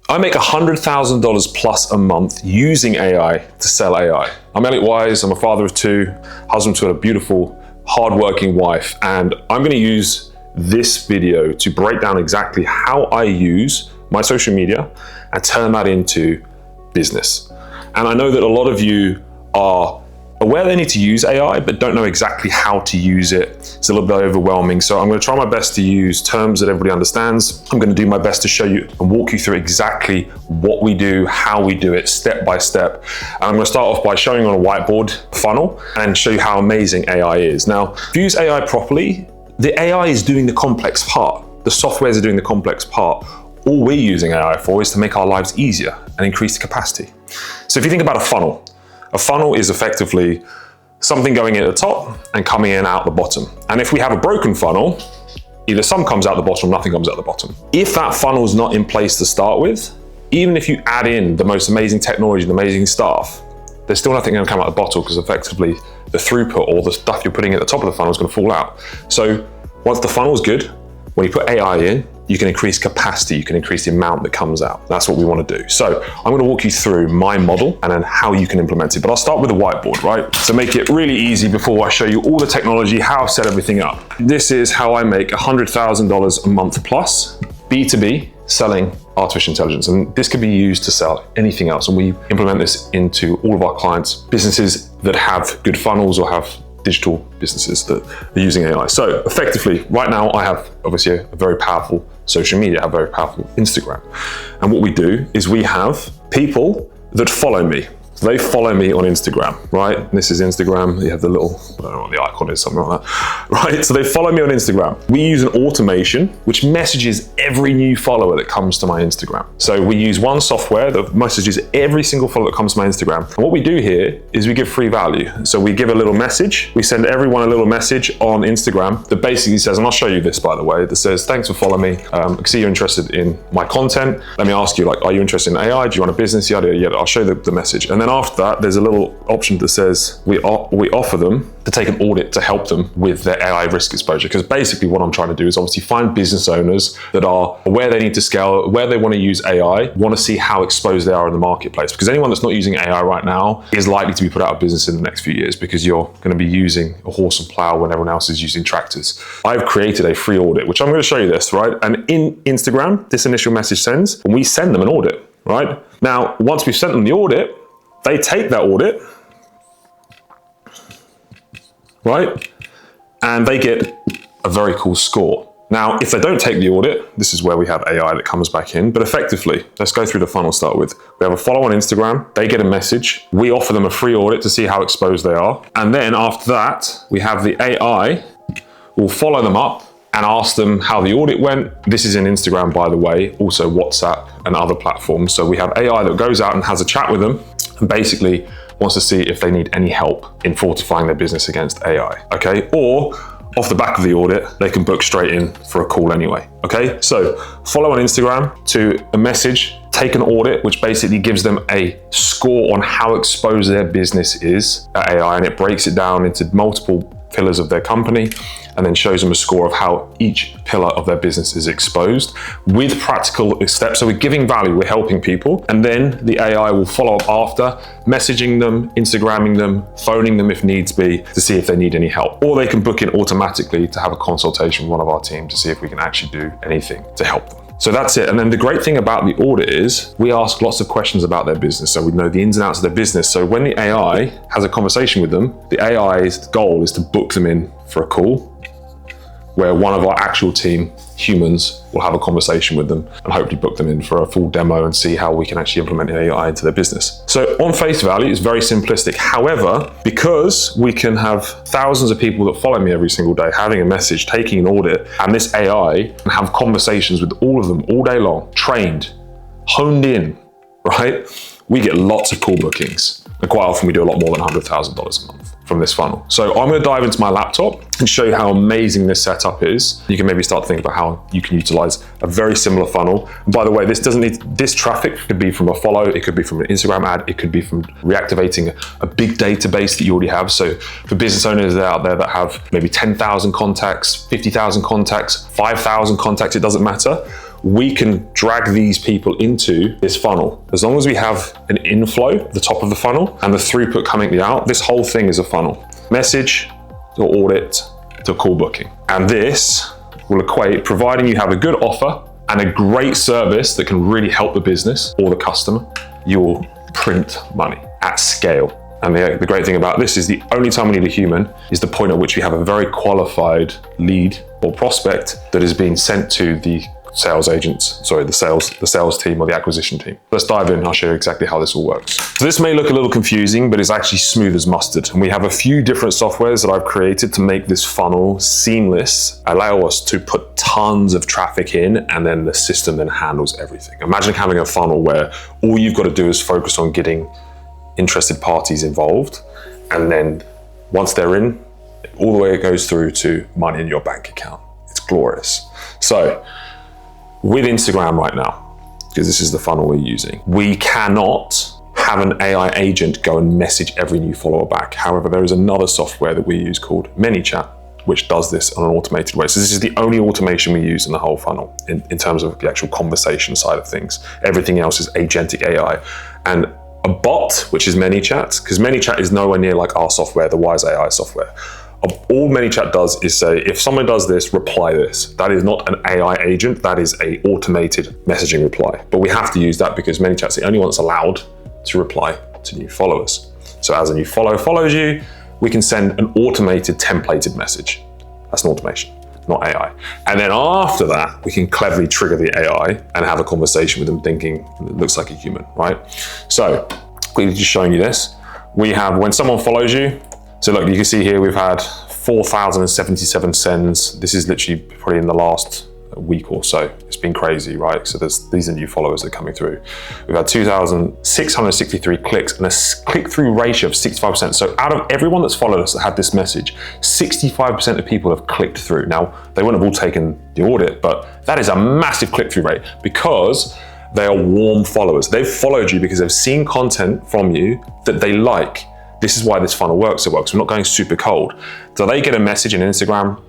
I make $100,000 plus a month using AI to sell AI. I'm Elliot Wise, I'm a father of two, husband to a beautiful, hardworking wife, and I'm gonna use this video to break down exactly how I use my social media and turn that into business. And I know that a lot of you are aware they need to use AI, but don't know exactly how to use it. It's a little bit overwhelming. So I'm gonna try my best to use terms that everybody understands. I'm gonna do my best to show you and walk you through exactly what we do, how we do it, step by step. And I'm gonna start off by showing you on a whiteboard funnel and show you how amazing AI is. Now, if you use AI properly, the AI is doing the complex part. The softwares are doing the complex part. All we're using AI for is to make our lives easier and increase the capacity. So if you think about a funnel is effectively something going in at the top and coming in out the bottom. And if we have a broken funnel, either some comes out the bottom, nothing comes out the bottom. If that funnel is not in place to start with, even if you add in the most amazing technology and amazing stuff, there's still nothing going to come out the bottom because effectively the throughput or the stuff you're putting at the top of the funnel is going to fall out. So once the funnel is good, when you put AI in, you can increase capacity, you can increase the amount that comes out. That's what we want to do. So I'm going to walk you through my model and then how you can implement it. But I'll start with a whiteboard, right? To make it really easy before I show you all the technology, how I've set everything up. This is how I make $100,000 a month plus, B2B, selling artificial intelligence. And this could be used to sell anything else. And we implement this into all of our clients, businesses that have good funnels or have digital businesses that are using AI. So effectively, right now, I have obviously a very powerful social media, I have a very powerful Instagram. And what we do is we have people that follow me. So they follow me on Instagram, right? This is Instagram. You have the little, I don't know what the icon is, something like that, right? So they follow me on Instagram. We use an automation which messages every new follower that comes to my Instagram. So we use one software that messages every single follower that comes to my Instagram. And what we do here is we give free value. So we give a little message. We send everyone a little message on Instagram that basically says, and I'll show you this by the way, that says, thanks for following me. I can see you're interested in my content. Let me ask you, like, are you interested in AI? Do you want a business? Yada, yada. I'll show you the message. And then after that, there's a little option that says we offer them to take an audit to help them with their AI risk exposure. Because basically what I'm trying to do is obviously find business owners that are aware they need to scale, where they want to use AI, want to see how exposed they are in the marketplace. Because anyone that's not using AI right now is likely to be put out of business in the next few years because you're going to be using a horse and plow when everyone else is using tractors. I've created a free audit, which I'm going to show you this, right? And in Instagram, this initial message sends, and we send them an audit, right? Now, once we've sent them the audit, they take that audit, right? And they get a very cool score. Now, if they don't take the audit, this is where we have AI that comes back in, but effectively, let's go through the funnel to start with. We have a follow on Instagram, they get a message, we offer them a free audit to see how exposed they are. And then after that, we have the AI will follow them up and ask them how the audit went. This is in Instagram, by the way, also WhatsApp and other platforms. So we have AI that goes out and has a chat with them and basically wants to see if they need any help in fortifying their business against AI, okay? Or off the back of the audit, they can book straight in for a call anyway, okay? So follow on Instagram to a message, take an audit, which basically gives them a score on how exposed their business is at AI, and it breaks it down into multiple pillars of their company and then shows them a score of how each pillar of their business is exposed with practical steps. So we're giving value, we're helping people, and then the AI will follow up after, messaging them, Instagramming them, phoning them if needs be to see if they need any help. Or they can book in automatically to have a consultation with one of our team to see if we can actually do anything to help them. So that's it. And then the great thing about the audit is we ask lots of questions about their business. So we know the ins and outs of their business. So when the AI has a conversation with them, the AI's goal is to book them in for a call where one of our actual team, humans, will have a conversation with them and hopefully book them in for a full demo and see how we can actually implement AI into their business. So on face value, it's very simplistic. However, because we can have thousands of people that follow me every single day, having a message, taking an audit, and this AI can have conversations with all of them all day long, trained, honed in, right? We get lots of call bookings. And quite often we do a lot more than $100,000 a month from this funnel. So I'm going to dive into my laptop and show you how amazing this setup is. You can maybe start to think about how you can utilize a very similar funnel. And by the way, this traffic could be from a follow, it could be from an Instagram ad, it could be from reactivating a big database that you already have. So for business owners out there that have maybe 10,000 contacts, 50,000 contacts, 5,000 contacts, it doesn't matter. we can drag these people into this funnel. As long as we have an inflow at the top of the funnel and the throughput coming out, this whole thing is a funnel. Message to audit to call booking. And this will equate, providing you have a good offer and a great service that can really help the business or the customer, you will print money at scale. And the great thing about this is the only time we need a human is the point at which we have a very qualified lead or prospect that is being sent to the sales agents, the sales team or the acquisition team. Let's dive in, I'll show you exactly how this all works. So this may look a little confusing, but it's actually smooth as mustard. And we have a few different softwares that I've created to make this funnel seamless, allow us to put tons of traffic in, and then the system then handles everything. Imagine having a funnel where all you've got to do is focus on getting interested parties involved, and then once they're in, all the way it goes through to money in your bank account. It's glorious. So with Instagram right now, because this is the funnel we're using, we cannot have an AI agent go and message every new follower back. However, there is another software that we use called ManyChat, which does this on an automated way. So this is the only automation we use in the whole funnel in terms of the actual conversation side of things. Everything else is agentic AI. And a bot, which is ManyChat, because ManyChat is nowhere near like our software, the Wise AI software. All ManyChat does is say, if someone does this, reply this. That is not an AI agent, that is a automated messaging reply. But we have to use that because ManyChat's the only one that's allowed to reply to new followers. So as a new follower follows you, we can send an automated templated message. That's an automation, not AI. And then after that, we can cleverly trigger the AI and have a conversation with them thinking it looks like a human, right? So quickly just showing you this. We have, when someone follows you, so look, you can see here we've had 4,077 sends. This is literally probably in the last week or so. It's been crazy, right? So these are new followers that are coming through. We've had 2,663 clicks and a click-through ratio of 65%. So out of everyone that's followed us that had this message, 65% of people have clicked through. Now, they wouldn't have all taken the audit, but that is a massive click-through rate because they are warm followers. They've followed you because they've seen content from you that they like. This is why this funnel works so well, because we're not going super cold. So they get a message in Instagram,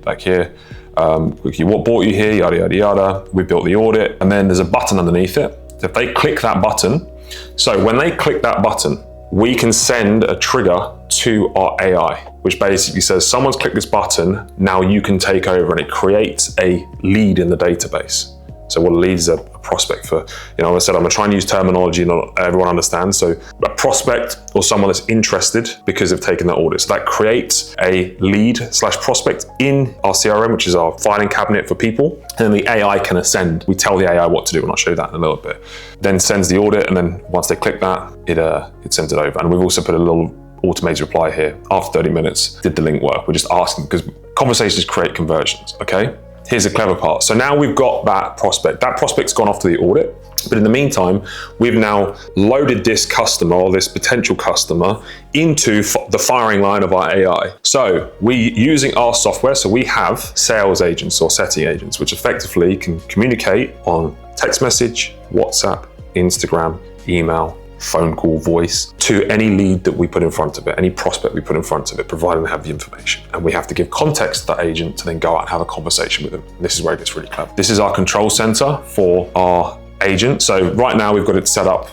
like here, what brought you here, yada, yada, yada. We built the audit, and then there's a button underneath it. So if they click that button, so when they click that button, we can send a trigger to our AI, which basically says, someone's clicked this button, now you can take over, and it creates a lead in the database. So what a lead is a prospect for, I said, I'm gonna try and use terminology not everyone understands. So a prospect or someone that's interested because they've taken that audit. So that creates a lead/prospect in our CRM, which is our filing cabinet for people. And then the AI can ascend. We tell the AI what to do, and I'll show you that in a little bit. Then sends the audit, and then once they click that, it sends it over. And we've also put a little automated reply here. After 30 minutes, did the link work? We're just asking, because conversations create conversions, okay? Here's the clever part. So now we've got that prospect. That prospect's gone off to the audit, but in the meantime, we've now loaded this customer or this potential customer into the firing line of our AI. So using our software, so we have sales agents or setting agents, which effectively can communicate on text message, WhatsApp, Instagram, email, phone call, voice, to any lead that we put in front of it, any prospect we put in front of it, providing they have the information. And we have to give context to that agent to then go out and have a conversation with them. And this is where it gets really clever. This is our control center for our agent. So right now we've got it set up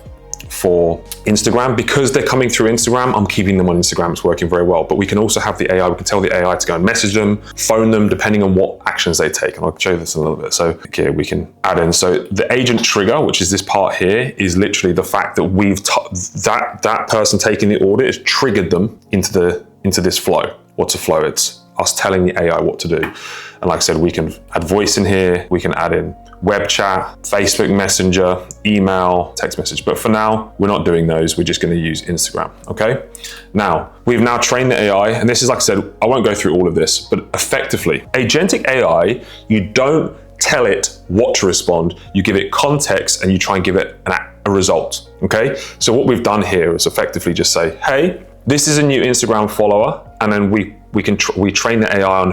for Instagram. Because they're coming through Instagram, I'm keeping them on Instagram. It's working very well. But we can also have the AI, we can tell the AI to go and message them, phone them, depending on what actions they take. And I'll show you this in a little bit. So here we can add in. So the agent trigger, which is this part here, is literally the fact that that person taking the audit has triggered them into this flow. What's a flow? It's us telling the AI what to do. And like I said, we can add voice in here. We can add in web chat, Facebook Messenger, email, text message. But for now, we're not doing those. We're just going to use Instagram, okay? Now, we've now trained the AI, and this is, like I said, I won't go through all of this, but effectively, agentic AI, you don't tell it what to respond, you give it context and you try and give it a result, okay? So what we've done here is effectively just say, hey, this is a new Instagram follower, and then we train the AI on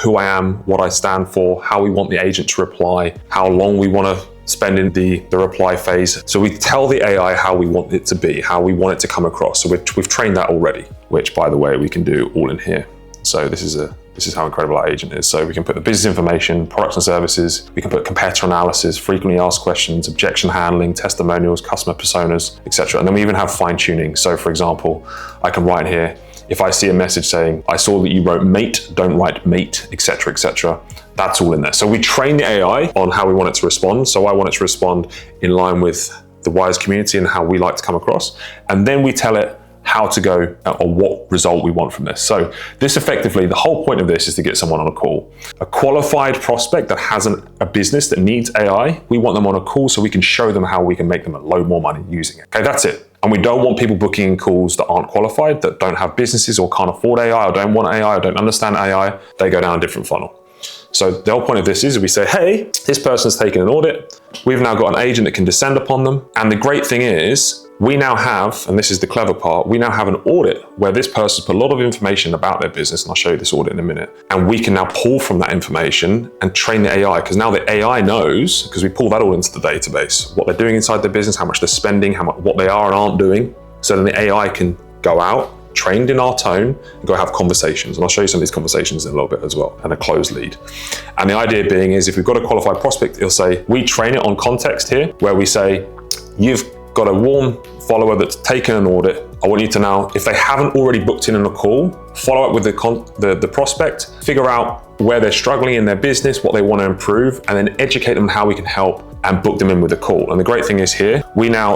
who I am, what I stand for, how we want the agent to reply, how long we want to spend in the reply phase. So we tell the AI how we want it to be, how we want it to come across. So we've trained that already, which by the way, we can do all in here. So this is This is how incredible our agent is. So we can put the business information, products and services, we can put competitor analysis, frequently asked questions, objection handling, testimonials, customer personas, etc. And then we even have fine tuning. So for example, I can write here, if I see a message saying, I saw that you wrote mate, don't write mate, etc., etc. That's all in there. So we train the AI on how we want it to respond. So I want it to respond in line with the Wise community and how we like to come across. And then we tell it how to go or what result we want from this. So this effectively, the whole point of this is to get someone on a call. A qualified prospect that has a business that needs AI, we want them on a call so we can show them how we can make them a load more money using it. Okay, that's it. And we don't want people booking calls that aren't qualified, that don't have businesses or can't afford AI or don't want AI or don't understand AI. They go down a different funnel. So the whole point of this is we say, hey, this person's taken an audit. We've now got an agent that can descend upon them. And the great thing is we now have, and this is the clever part, we now have an audit where this person's put a lot of information about their business, and I'll show you this audit in a minute. And we can now pull from that information and train the AI, because now the AI knows, because we pull that all into the database, what they're doing inside their business, how much they're spending, what they are and aren't doing. So then the AI can go out, trained in our tone, and go have conversations. And I'll show you some of these conversations in a little bit as well, and a closed lead. And the idea being is if we've got a qualified prospect, it'll say, we train it on context here, where we say, you've got a warm follower that's taken an audit. I want you to now, if they haven't already booked in on a call, follow up with the prospect, figure out where they're struggling in their business, what they want to improve, and then educate them on how we can help and book them in with a call. And the great thing is here,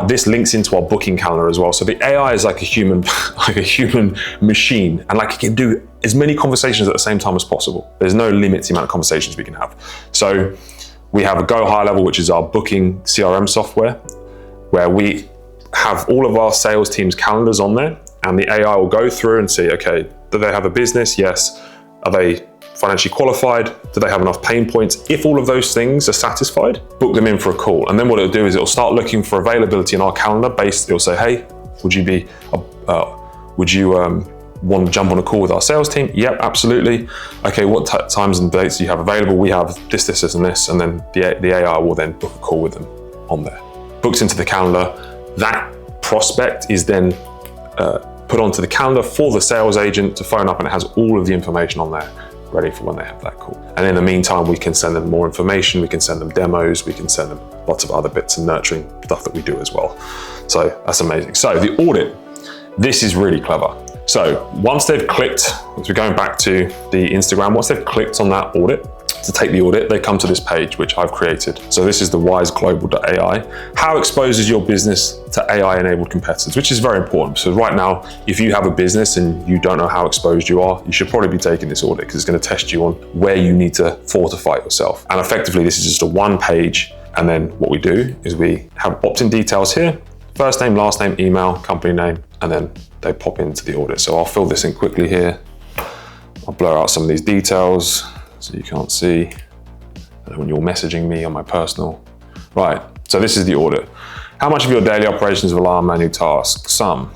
this links into our booking calendar as well. So the AI is like a human, like a human machine, and like it can do as many conversations at the same time as possible. There's no limit to the amount of conversations we can have. So we have a Go High Level, which is our booking CRM software, where we have all of our sales team's calendars on there, and the AI will go through and see, okay, do they have a business? Yes. Are they financially qualified? Do they have enough pain points? If all of those things are satisfied, book them in for a call. And then what it'll do is it'll start looking for availability in our calendar it'll say, hey, would you want to jump on a call with our sales team? Yep, absolutely. Okay, what times and dates do you have available? We have this, and this, and then the AI will then book a call with them on there. Books into the calendar. That prospect is then put onto the calendar for the sales agent to phone up, and it has all of the information on there ready for when they have that call. And in the meantime, we can send them more information, we can send them demos, we can send them lots of other bits and nurturing stuff that we do as well. So that's amazing. So the audit, this is really clever. So once they've clicked, as we're going back to the Instagram, once they've clicked on that audit, to take the audit, they come to this page, which I've created. So this is the wiseglobal.ai. How exposed is your business to AI-enabled competitors, which is very important. So right now, if you have a business and you don't know how exposed you are, you should probably be taking this audit because it's going to test you on where you need to fortify yourself. And effectively, this is just a one page. And then what we do is we have opt-in details here, first name, last name, email, company name, and then they pop into the audit. So I'll fill this in quickly here. I'll blur out some of these details so you can't see when you're messaging me on my personal. Right, so this is the audit. How much of your daily operations rely on manual tasks? Some.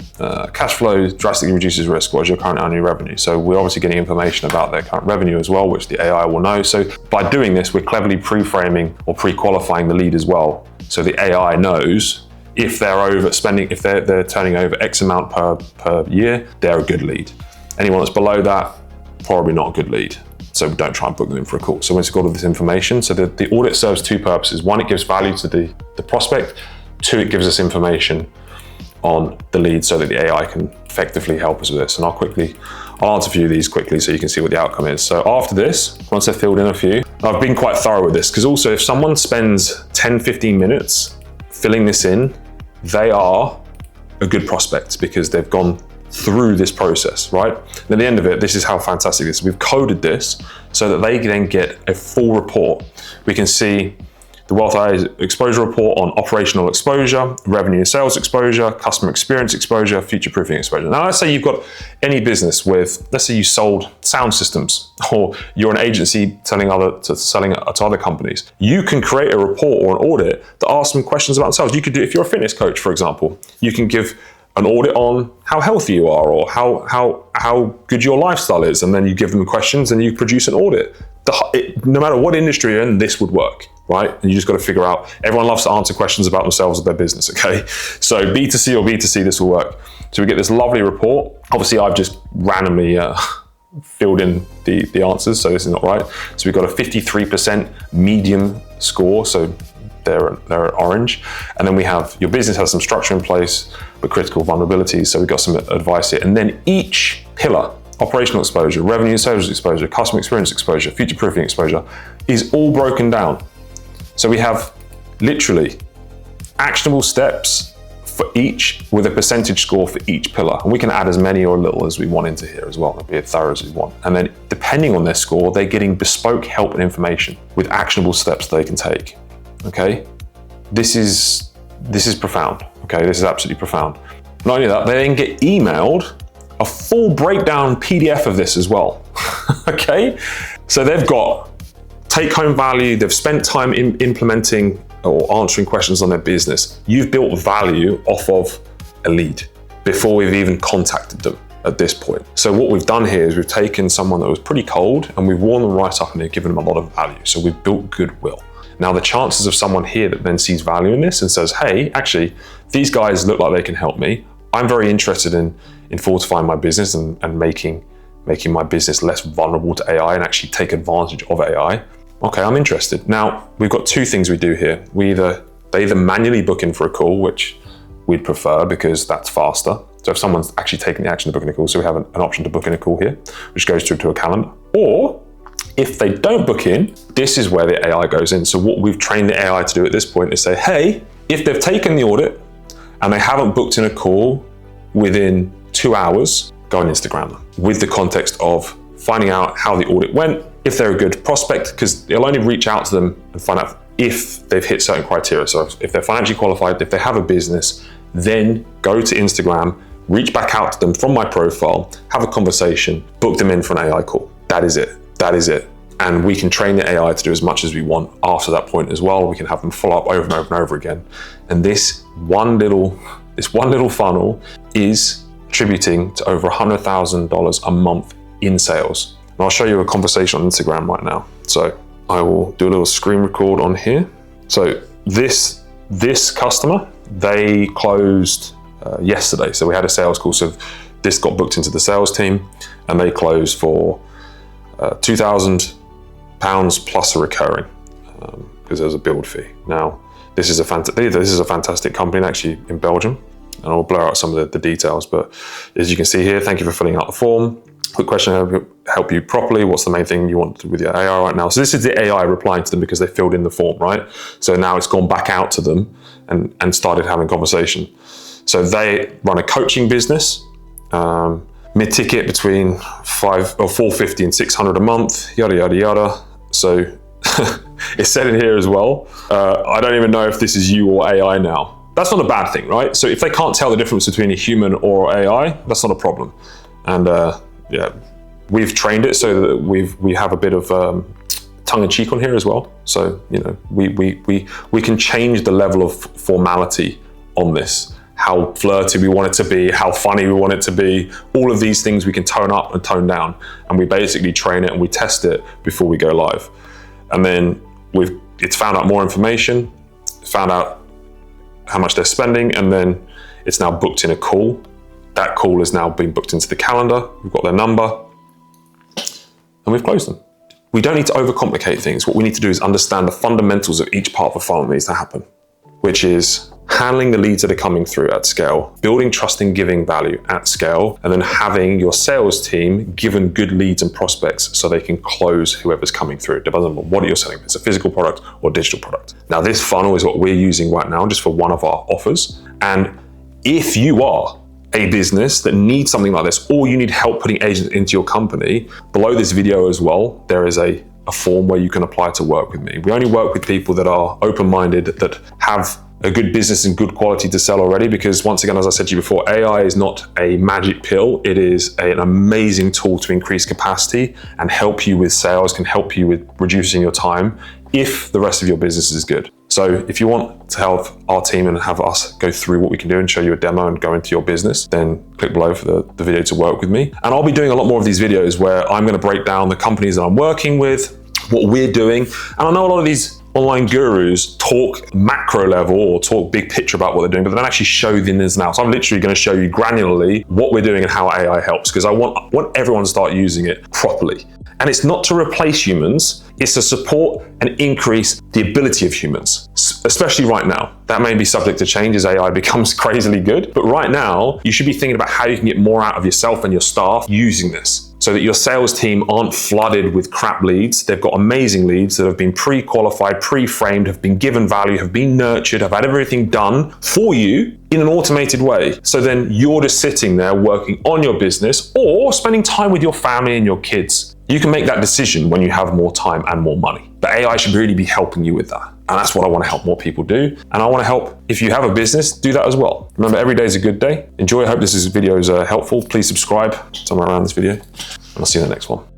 Cash flow drastically reduces risk. What is your current annual revenue? So we're obviously getting information about their current revenue as well, which the AI will know. So by doing this, we're cleverly pre-framing or pre-qualifying the lead as well. So the AI knows if they're overspending, if they're turning over X amount per year, they're a good lead. Anyone that's below that, probably not a good lead. So don't try and book them in for a call. So once you've got all this information, so the audit serves two purposes. One, it gives value to the prospect. Two, it gives us information on the lead so that the AI can effectively help us with this. And I'll answer a few of these quickly so you can see what the outcome is. So after this, once they've filled in a few, I've been quite thorough with this because also if someone spends 10, 15 minutes filling this in, they are a good prospect because they've gone through this process, right? And at the end of it, this is how fantastic this is. We've coded this so that they then get a full report. We can see the Wealth AI exposure report on operational exposure, revenue and sales exposure, customer experience exposure, future-proofing exposure. Now, let's say you've got any business with, let's say you sold sound systems, or you're an agency selling to other companies. You can create a report or an audit that asks them questions about themselves. You could do, if you're a fitness coach, for example, you can give an audit on how healthy you are or how good your lifestyle is, and then you give them questions and you produce an audit. No matter what industry you're in, this would work, right? And you just got to figure out, everyone loves to answer questions about themselves or their business, okay? So B2C or B2C, this will work. So we get this lovely report. Obviously, I've just randomly filled in the answers, so this is not right. So we've got a 53% medium score, so they're orange. And then we have your business has some structure in place, but critical vulnerabilities, so we've got some advice here. And then each pillar, operational exposure, revenue and sales exposure, customer experience exposure, future-proofing exposure, is all broken down. So we have literally actionable steps for each with a percentage score for each pillar. And we can add as many or little as we want into here as well, and be as thorough as we want. And then depending on their score, they're getting bespoke help and information with actionable steps they can take. Okay, this is profound. Okay, this is absolutely profound. Not only that, they then get emailed a full breakdown PDF of this as well. Okay, so they've got take-home value. They've spent time implementing or answering questions on their business. You've built value off of a lead before we've even contacted them at this point. So what we've done here is we've taken someone that was pretty cold and we've worn them right up and they've given them a lot of value. So we've built goodwill. Now the chances of someone here that then sees value in this and says, hey, actually, these guys look like they can help me. I'm very interested in fortifying my business and making my business less vulnerable to AI and actually take advantage of AI. Okay, I'm interested. Now, we've got two things we do here. They either manually book in for a call, which we'd prefer because that's faster. So if someone's actually taking the action to book in a call, so we have an option to book in a call here, which goes through to a calendar. Or if they don't book in, this is where the AI goes in. So what we've trained the AI to do at this point is say, hey, if they've taken the audit and they haven't booked in a call within 2 hours, go on Instagram them with the context of finding out how the audit went, if they're a good prospect, because it'll only reach out to them and find out if they've hit certain criteria. So if they're financially qualified, if they have a business, then go to Instagram, reach back out to them from my profile, have a conversation, book them in for an AI call. That is it. That is it. And we can train the AI to do as much as we want after that point as well. We can have them follow up over and over and over again. And this one little funnel is contributing to over $100,000 a month in sales. And I'll show you a conversation on Instagram right now. So I will do a little screen record on here. So this customer, they closed yesterday. So we had a sales call. So this got booked into the sales team and they closed for £2,000 plus a recurring because there's a build fee. Now, this is a fantastic company actually in Belgium, and I'll blur out some of the details. But as you can see here, thank you for filling out the form. Quick question, help you properly. What's the main thing you want to do with your AI right now? So this is the AI replying to them because they filled in the form, right? So now it's gone back out to them and started having conversation. So they run a coaching business. Mid-ticket between $450 and $600 a month, yada, yada, yada. So it's said in here as well. I don't even know if this is you or AI now. That's not a bad thing, right? So if they can't tell the difference between a human or AI, that's not a problem. And yeah, we've trained it so that we have a bit of tongue-in-cheek on here as well. So, you know, we can change the level of formality on this. How flirty we want it to be, how funny we want it to be, all of these things we can tone up and tone down. And we basically train it and we test it before we go live. And then it's found out more information, found out how much they're spending, and then it's now booked in a call. That call has now been booked into the calendar. We've got their number and we've closed them. We don't need to overcomplicate things. What we need to do is understand the fundamentals of each part of the funnel that needs to happen, which is handling the leads that are coming through at scale, building trust and giving value at scale, and then having your sales team given good leads and prospects so they can close whoever's coming through. It doesn't matter what you're selling, if it's a physical product or digital product. Now, this funnel is what we're using right now just for one of our offers. And if you are a business that needs something like this, or you need help putting agents into your company, below this video as well, there is a form where you can apply to work with me. We only work with people that are open-minded, that have a good business and good quality to sell already, because once again, as I said to you before, AI is not a magic pill. It is an amazing tool to increase capacity and help you with sales, can help you with reducing your time if the rest of your business is good. So if you want to help our team and have us go through what we can do and show you a demo and go into your business, then click below for the video to work with me. And I'll be doing a lot more of these videos where I'm going to break down the companies that I'm working with, what we're doing. And I know a lot of these online gurus talk macro level or talk big picture about what they're doing, but they don't actually show the ins and outs. I'm literally going to show you granularly what we're doing and how AI helps, because I want everyone to start using it properly. And it's not to replace humans, it's to support and increase the ability of humans, especially right now. That may be subject to change as AI becomes crazily good, but right now, you should be thinking about how you can get more out of yourself and your staff using this, so that your sales team aren't flooded with crap leads. They've got amazing leads that have been pre-qualified, pre-framed, have been given value, have been nurtured, have had everything done for you in an automated way. So then you're just sitting there working on your business or spending time with your family and your kids. You can make that decision when you have more time and more money. But AI should really be helping you with that. And that's what I want to help more people do. And I want to help, if you have a business, do that as well. Remember, every day is a good day. Enjoy. I hope this video is helpful. Please subscribe somewhere around this video. And I'll see you in the next one.